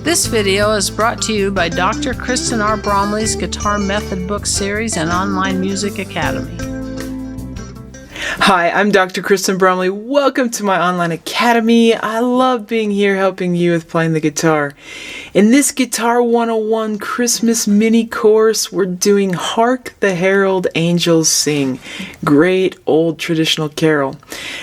This video is brought to you by Dr. Kristen R. Bromley's Guitar Method Book Series and Online Music Academy. Hi, I'm Dr. Kristen Bromley. Welcome to my online academy. I love being here helping you with playing the guitar. In this Guitar 101 Christmas mini course, we're doing Hark, the Herald Angels Sing. Great old traditional carol.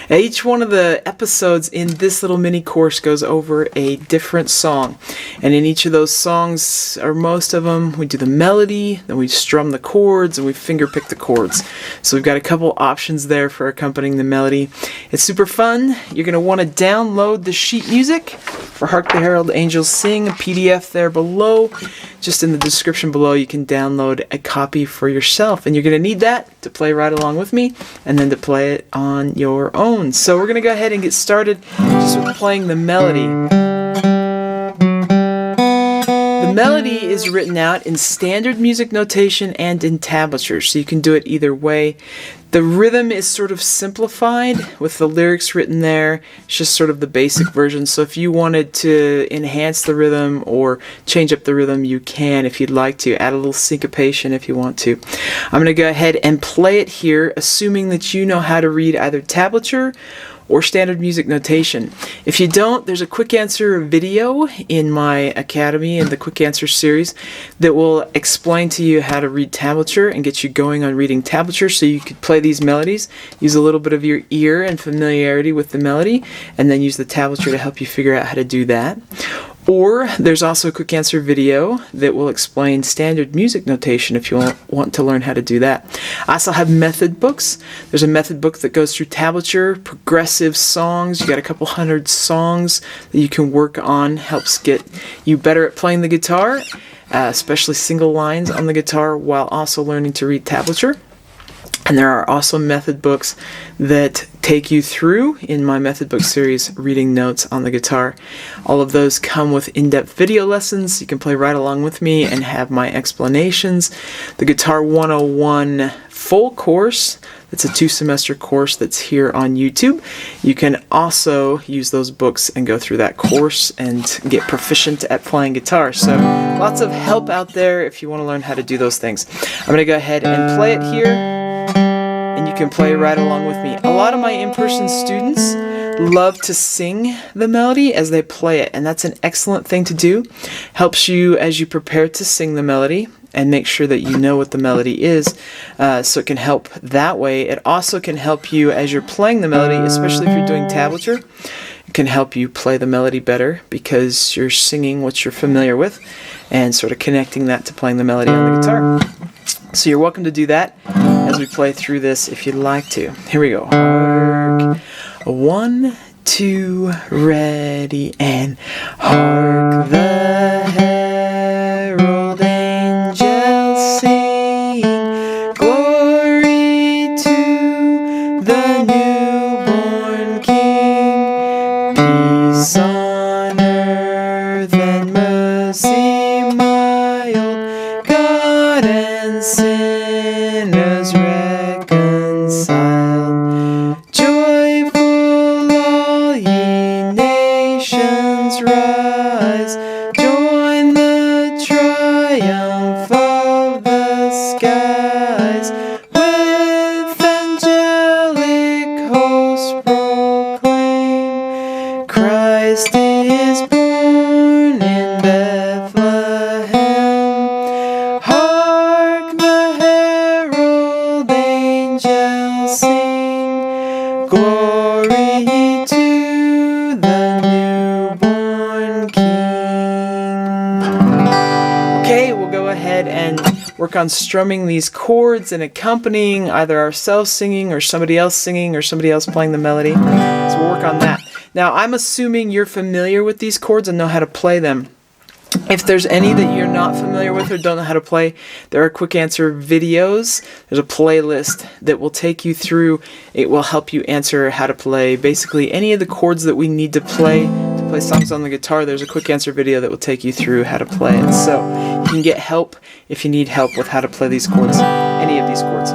Now, each one of the episodes in this little mini course goes over a different song. And in each of those songs, or most of them, we do the melody, then we strum the chords, and we fingerpick the chords. So we've got a couple options there for accompanying the melody. It's super fun. You're going to want to download the sheet music for Hark the Herald Angels Sing, a PDF there below. Just in the description below, you can download a copy for yourself. And you're going to need that to play right along with me and then to play it on your own. So we're going to go ahead and get started just with playing the melody. The melody is written out in standard music notation and in tablature, so you can do it either way. The rhythm is sort of simplified with the lyrics written there. It's just sort of the basic version, so if you wanted to enhance the rhythm or change up the rhythm, you can if you'd like to. Add a little syncopation if you want to. I'm going to go ahead and play it here, assuming that you know how to read either tablature or standard music notation. If you don't, there's a quick answer video in my academy in the quick answer series that will explain to you how to read tablature and get you going on reading tablature so you could play these melodies, use a little bit of your ear and familiarity with the melody, and then use the tablature to help you figure out how to do that. Or there's also a quick answer video that will explain standard music notation if you want to learn how to do that. I also have method books. There's a method book that goes through tablature, progressive songs. You got a couple hundred songs that you can work on. Helps get you better at playing the guitar, especially single lines on the guitar while also learning to read tablature. And there are also method books that take you through, in my method book series, reading notes on the guitar. All of those come with in-depth video lessons. You can play right along with me and have my explanations. The Guitar 101 full course, it's a 2-semester course that's here on YouTube. You can also use those books and go through that course and get proficient at playing guitar. So lots of help out there if you want to learn how to do those things. I'm going to go ahead and play it here. And you can play right along with me. A lot of my in-person students love to sing the melody as they play it, and that's an excellent thing to do. Helps you as you prepare to sing the melody and make sure that you know what the melody is, so it can help that way. It also can help you as you're playing the melody, especially if you're doing tablature. It can help you play the melody better because you're singing what you're familiar with and sort of connecting that to playing the melody on the guitar. So you're welcome to do that as we play through this if you'd like to. Here we go. Hark. 1, 2, ready, and hark the herald angels sing. Glory to the newborn King. Peace on earth and mercy mild. God and sinners reconciled. Joyful all ye nations rise. Join the triumph of the skies. With angelic hosts proclaim, Christ is born in Bethlehem. Hark the herald angels sing. Glory to the newborn King. Okay, we'll go ahead and work on strumming these chords and accompanying either ourselves singing or somebody else playing the melody. So we'll work on that. Now, I'm assuming you're familiar with these chords and know how to play them. If there's any that you're not familiar with or don't know how to play, there are quick answer videos. There's a playlist that will take you through. It will help you answer how to play basically any of the chords that we need to play songs on the guitar. There's a quick answer video that will take you through how to play it. So you can get help if you need help with how to play these chords, any of these chords.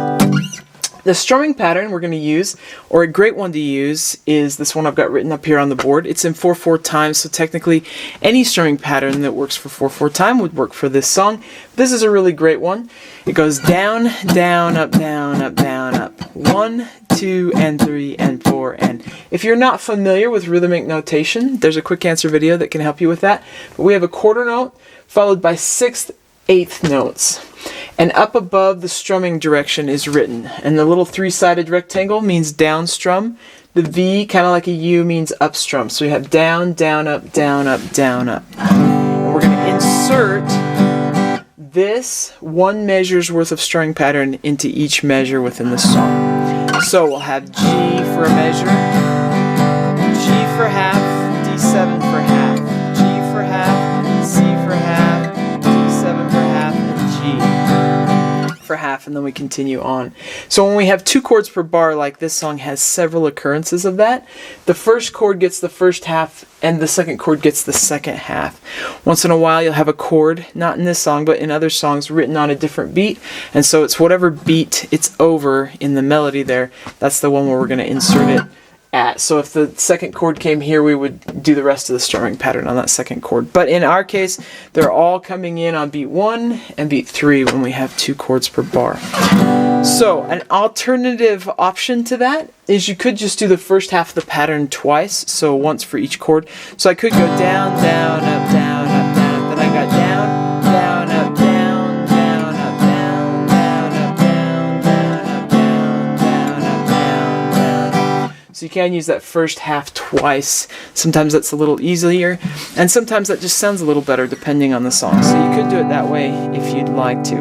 The strumming pattern we're going to use, or a great one to use, is this one I've got written up here on the board. It's in 4/4 time, so technically any strumming pattern that works for 4/4 time would work for this song. This is a really great one. It goes down, down, up, down, up, down, up. 1, 2, and 3, and 4, and if you're not familiar with rhythmic notation, there's a quick answer video that can help you with that. But we have a quarter note followed by 6th, 8th notes. And up above the strumming direction is written. And the little 3-sided rectangle means down strum. The V, kind of like a U, means up strum. So we have down, down, up, down, up, down, up. And we're going to insert this 1 measure's worth of strumming pattern into each measure within the song. So we'll have G for a measure, G for half, D7 for half, G for half, C for half, D7 for half, and G for half, and then we continue on. So when we have 2 chords per bar, like this song has several occurrences of that, the first chord gets the first half and the second chord gets the second half. Once in a while you'll have a chord, not in this song but in other songs, written on a different beat, and so it's whatever beat it's over in the melody there, that's the one where we're going to insert it at. So if the second chord came here, we would do the rest of the strumming pattern on that second chord. But in our case, they're all coming in on beat 1 and beat 3 when we have 2 chords per bar. So an alternative option to that is you could just do the first half of the pattern twice, so once for each chord. So I could go down, down, up, down, up, down, then I got down, down, up, down, down, up, down, down, up, down, down, up, down, down, up, down, down. So you can use that first half twice. Sometimes that's a little easier, and sometimes that just sounds a little better depending on the song. So you could do it that way if you'd like to.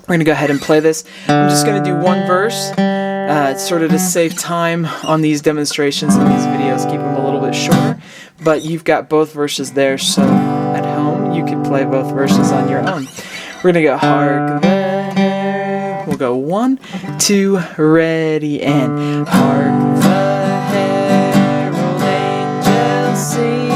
We're going to go ahead and play this. I'm just going to do one verse. It's sort of to save time on these demonstrations and these videos, keep them a little bit shorter. But you've got both verses there, so at home you could play both verses on your own. We're going to go hark the herald. We'll go 1, 2, ready, and hark the herald angels sing.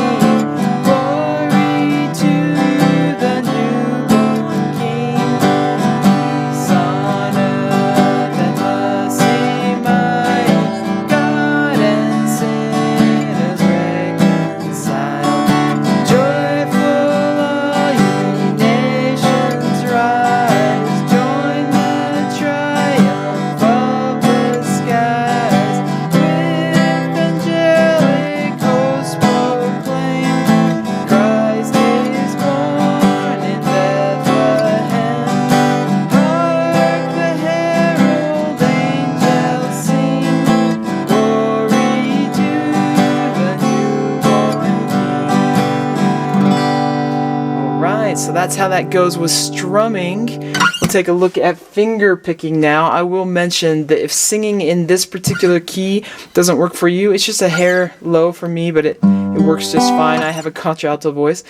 So that's how that goes with strumming. We'll take a look at finger picking now. I will mention that if singing in this particular key doesn't work for you, it's just a hair low for me, but it works just fine. I have a contralto voice.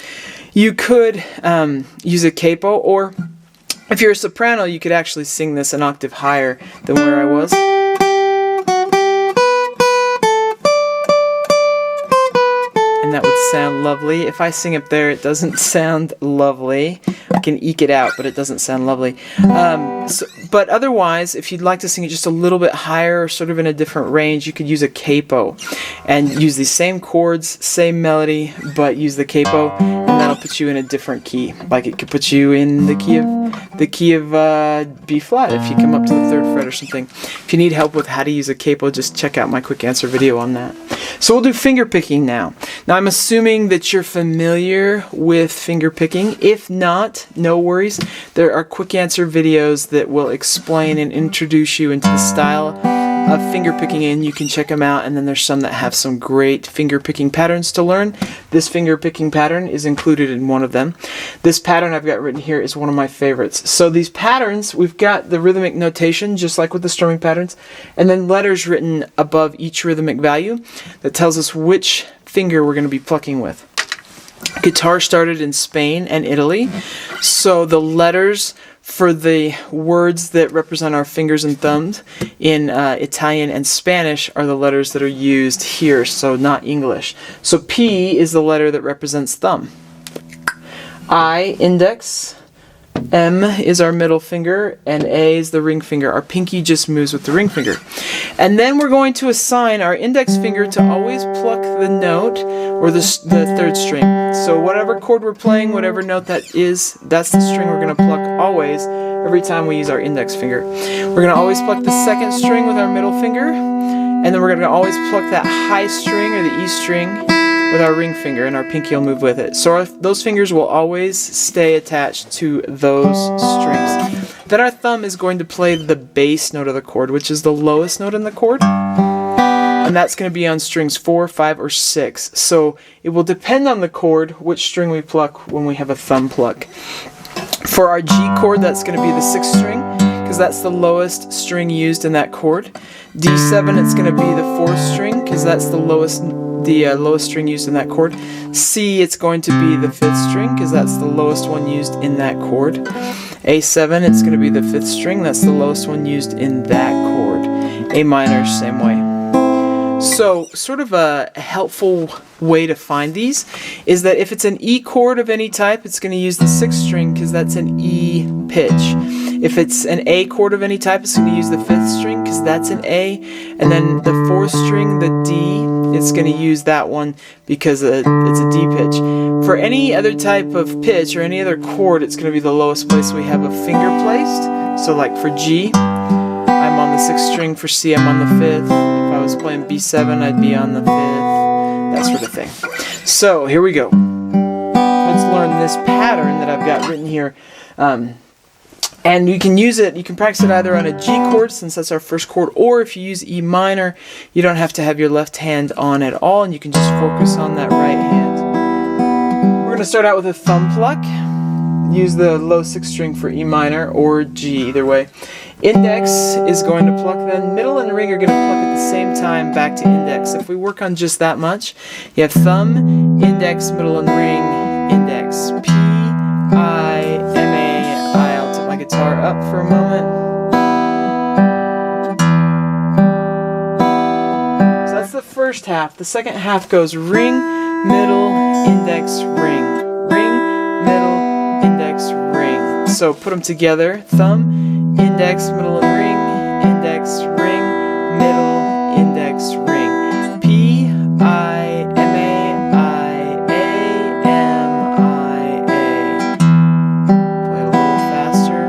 You could use a capo, or if you're a soprano, you could actually sing this an octave higher than where I was. And that would sound lovely. If I sing up there, it doesn't sound lovely. I can eke it out, but it doesn't sound lovely. But otherwise, if you'd like to sing it just a little bit higher, sort of in a different range, you could use a capo and use the same chords, same melody, but use the capo, and that'll put you in a different key. Like it could put you in the key of B flat if you come up to the 3rd fret or something. If you need help with how to use a capo, just check out my quick answer video on that. So we'll do finger picking now. Now I'm assuming that you're familiar with finger picking. If not, no worries. There are quick answer videos that will explain and introduce you into the style of finger picking, and you can check them out. And then there's some that have some great finger picking patterns to learn. This finger picking pattern is included in one of them. This pattern I've got written here is one of my favorites. So these patterns, we've got the rhythmic notation, just like with the strumming patterns, and then letters written above each rhythmic value that tells us which finger we're going to be plucking with. Guitar started in Spain and Italy, so the letters for the words that represent our fingers and thumbs in Italian and Spanish are the letters that are used here, so not English. So P is the letter that represents thumb. I, index, M is our middle finger, and A is the ring finger. Our pinky just moves with the ring finger. And then we're going to assign our index finger to always pluck the note or the third string. So whatever chord we're playing, whatever note that is, that's the string we're going to pluck always every time we use our index finger. We're going to always pluck the second string with our middle finger, and then we're going to always pluck that high string or the E string with our ring finger, and our pinky will move with it. So those fingers will always stay attached to those strings. Then our thumb is going to play the bass note of the chord, which is the lowest note in the chord. And that's going to be on strings 4, 5, or 6. So it will depend on the chord which string we pluck when we have a thumb pluck. For our G chord, that's going to be the 6th string, because that's the lowest string used in that chord. D7, it's going to be the 4th string, because that's the lowest string used in that chord. C, it's going to be the 5th string, because that's the lowest one used in that chord. A7, it's going to be the 5th string, that's the lowest one used in that chord. A minor, same way. So, sort of a helpful way to find these is that if it's an E chord of any type, it's going to use the 6th string because that's an E pitch. If it's an A chord of any type, it's going to use the 5th string because that's an A. And then the 4th string, the D, it's going to use that one because it's a D pitch. For any other type of pitch or any other chord, it's going to be the lowest place we have a finger placed. So like for G, I'm on the 6th string. For C, I'm on the 5th. If I was playing B7, I'd be on the 5th. That sort of thing. So, here we go. Let's learn this pattern that I've got written here. And you can use it, you can practice it either on a G chord, since that's our first chord, or if you use E minor, you don't have to have your left hand on at all, and you can just focus on that right hand. We're going to start out with a thumb pluck. Use the low 6th string for E minor or G, either way. Index is going to pluck, then middle and ring are going to pluck at the same time back to index. If we work on just that much, you have thumb, index, middle, and ring, index. P, I, M, A, I. I'll tip my guitar up for a moment. So that's the first half. The second half goes ring, middle, index, ring. Ring, middle, index, ring. So put them together. Thumb, index, middle, and ring, index, ring, middle, index, ring. P, I, M, A, I, A, M, I, A. Play a little faster.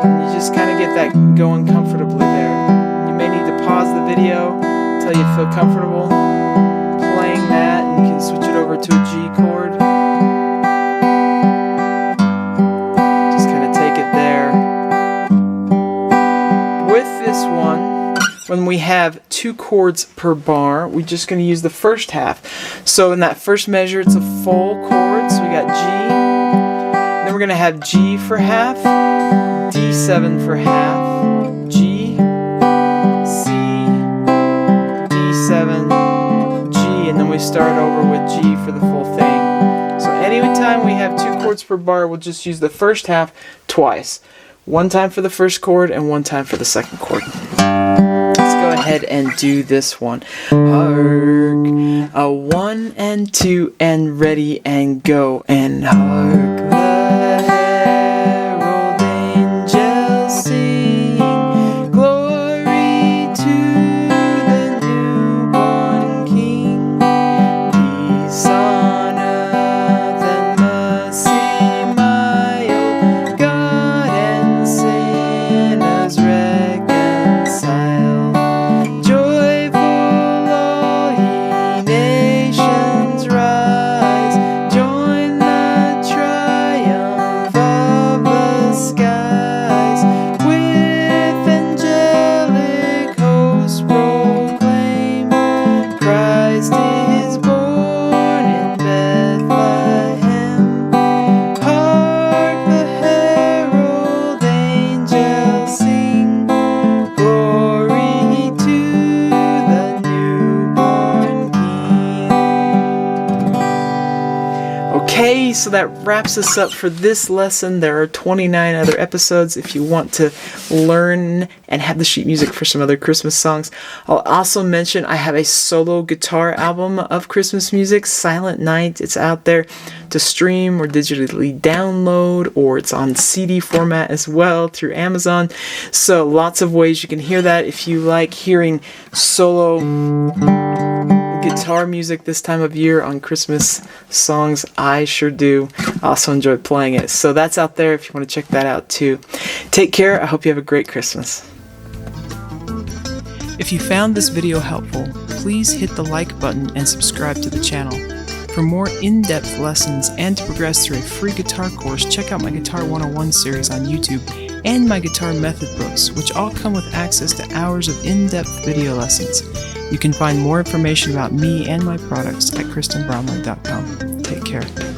And you just kind of get that going comfortably there. You may need to pause the video until you feel comfortable playing that, and you can switch it over to a G chord. When we have 2 chords per bar, we're just going to use the first half. So in that first measure, it's a full chord. So we got G. Then we're going to have G for half, D7 for half, G, C, D7, G, and then we start over with G for the full thing. So anytime we have 2 chords per bar, we'll just use the first half twice. One time for the first chord and one time for the second chord. Go ahead and do this one. Hark, a 1 and 2 and ready and go, and hark the herald angels sing, glory to the newborn King, peace on earth and mercy mild, God and sinners reconciled. Rise, join the triumphant Okay, so that wraps us up for this lesson. There are 29 other episodes if you want to learn and have the sheet music for some other Christmas songs. I'll also mention I have a solo guitar album of Christmas music, Silent Night. It's out there to stream or digitally download, or it's on CD format as well through Amazon. So lots of ways you can hear that. If you like hearing solo guitar music this time of year on Christmas songs, I sure do. I also enjoy playing it. So that's out there if you want to check that out too. Take care. I hope you have a great Christmas. If you found this video helpful, please hit the like button and subscribe to the channel. For more in-depth lessons and to progress through a free guitar course, check out my Guitar 101 series on YouTube and my guitar method books, which all come with access to hours of in-depth video lessons. You can find more information about me and my products at KristenBromley.com. Take care.